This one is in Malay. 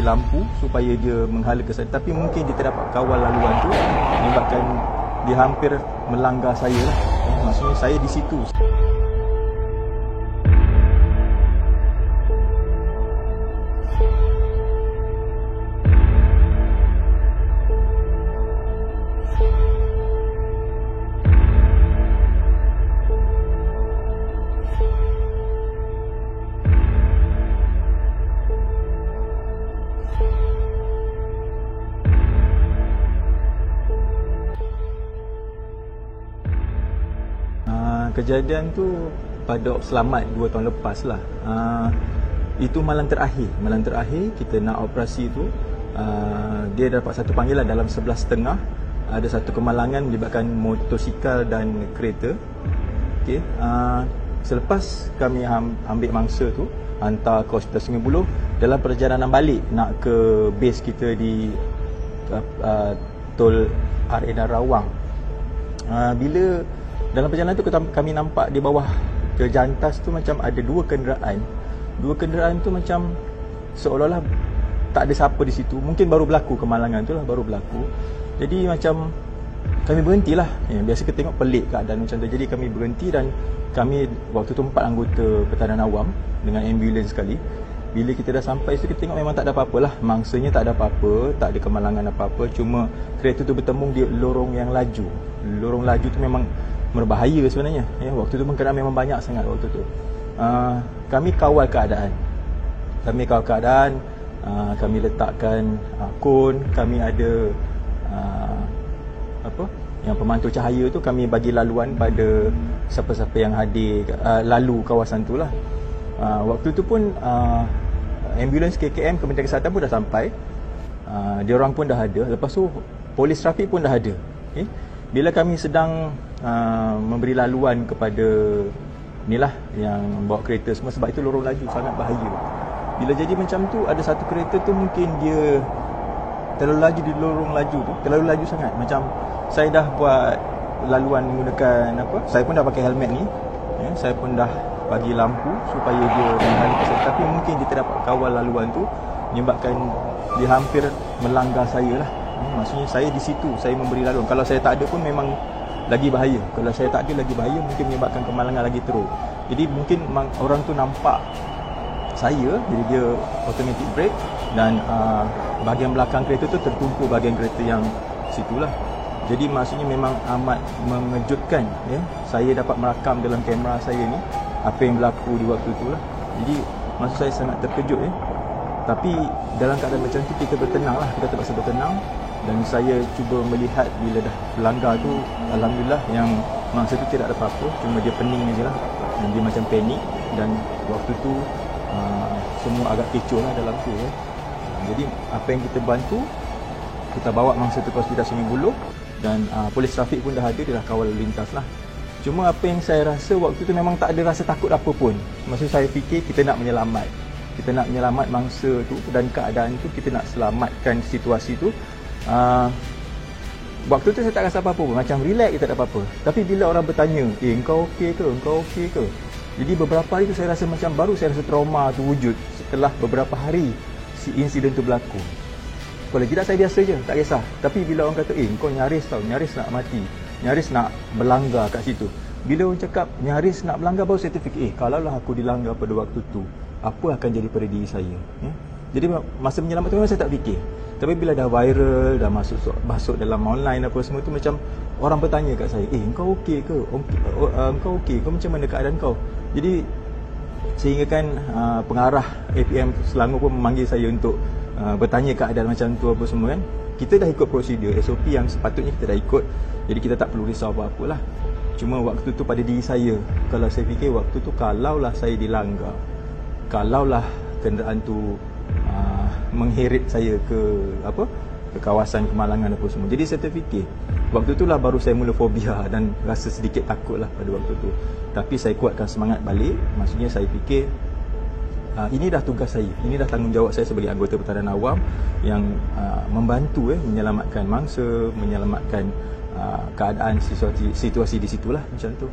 bagi lampu supaya dia menghala ke sana. Tapi mungkin dia tak dapat kawal laluan tu, menyebabkan dia hampir melanggar saya lah. Maksudnya saya di situ. Kejadian tu pada selamat 2 tahun lepas lah. Itu malam terakhir kita nak operasi tu. Dia dapat satu panggilan dalam 11.30. Ada satu kemalangan melibatkan motosikal dan kereta. Okay. Selepas kami ambil mangsa tu, hantar ke Hospital Sungai Buloh, dalam perjalanan balik nak ke base kita di Tol Arena Rawang, bila dalam perjalanan tu kami nampak di bawah ke jantas tu macam ada dua kenderaan tu macam seolah-olah tak ada siapa di situ. Mungkin baru berlaku kemalangan tu lah, baru berlaku. Jadi macam kami berhentilah. Biasa kita tengok pelik keadaan macam tu. Jadi kami berhenti dan kami waktu tu 4 anggota Pertahanan Awam dengan ambulans sekali. Bila kita dah sampai situ, kita tengok memang tak ada apa-apa lah. Mangsanya tak ada apa-apa, tak ada kemalangan apa-apa. Cuma kereta tu bertembung di lorong yang laju. Lorong laju tu memang berbahaya sebenarnya. Waktu tu kenderaan memang banyak sangat waktu tu. Kami kawal keadaan. Kami letakkan kon, kami ada yang pemantau cahaya tu, kami bagi laluan pada siapa-siapa yang hadir lalu kawasan tu lah. Waktu tu pun ambulans KKM, Kementerian Kesihatan pun dah sampai. Diorang pun dah ada. Lepas tu polis trafik pun dah ada. Okay? Bila kami sedang memberi laluan kepada inilah yang bawa kereta semua, sebab itu lorong laju sangat bahaya. Bila jadi macam tu, ada satu kereta tu mungkin dia terlalu laju di lorong laju tu, terlalu laju sangat. Macam saya dah buat laluan menggunakan saya pun dah pakai helmet ni, saya pun dah bagi lampu supaya dia menghala ke sana. Tapi mungkin dia tak dapat kawal laluan tu, menyebabkan dia hampir melanggar saya lah. Maksudnya saya di situ, saya memberi laluan. Kalau saya tak ada pun memang lagi bahaya. Kalau saya tak ada lagi bahaya, mungkin menyebabkan kemalangan lagi teruk. Jadi mungkin orang tu nampak saya, jadi dia automatic brake dan bahagian belakang kereta tu tertumpu bahagian kereta yang situlah. Jadi maksudnya memang amat mengejutkan, Saya dapat merakam dalam kamera saya ni apa yang berlaku di waktu tu lah. Jadi maksud saya sangat terkejut, Tapi dalam keadaan macam tu kita bertenang lah, kita terpaksa bertenang. Dan saya cuba melihat bila dah berlanggar tu, alhamdulillah yang mangsa tu tidak ada apa-apa, cuma dia pening je lah. Dan dia macam panik. Dan waktu tu semua agak kecoh lah dalam tu, Jadi apa yang kita bantu, kita bawa mangsa tu ke Hospital Sungai Buloh. Dan polis trafik pun dah ada, dia dah kawal lalu lintas lah. Cuma apa yang saya rasa waktu tu memang tak ada rasa takut apa pun. Maksud saya fikir kita nak menyelamat. Kita nak menyelamat mangsa tu dan keadaan tu, kita nak selamatkan situasi tu. Waktu tu saya tak rasa apa-apa pun, macam relax, tak ada apa-apa. Tapi bila orang bertanya, engkau okey ke? Engkau okey ke? Jadi beberapa hari tu saya rasa macam baru saya rasa trauma tu wujud setelah beberapa hari si insiden tu berlaku. Kalau tidak saya biasa je, tak kisah. Tapi bila orang kata, kau nyaris tau, nyaris nak mati, nyaris nak berlanggar kat situ. Bila orang cakap nyaris nak berlanggar, baru saya terfikir, kalaulah aku dilanggar pada waktu tu, apa akan jadi pada diri saya? Jadi masa menyelamatkan memang saya tak fikir. Tapi bila dah viral, dah masuk dalam online apa semua tu, macam orang bertanya kat saya, kau okey ke? Kau okey? Kau macam mana keadaan kau? Jadi sehingga kan pengarah APM Selangor pun memanggil saya untuk bertanya keadaan macam tu apa semua kan. Kita dah ikut prosedur SOP yang sepatutnya kita dah ikut. Jadi kita tak perlu risau apa-apa lah. Cuma waktu tu pada diri saya, kalau saya fikir waktu tu kalaulah saya dilanggar, kalaulah kenderaan tu mengheret saya ke kawasan kemalangan apa semua. Jadi saya terfikir waktu tu lah baru saya mula fobia dan rasa sedikit takut lah pada waktu tu. Tapi saya kuatkan semangat balik. Maksudnya saya fikir ini dah tugas saya, ini dah tanggungjawab saya sebagai anggota Pertahanan Awam yang membantu menyelamatkan mangsa, menyelamatkan keadaan situasi di situlah macam tu.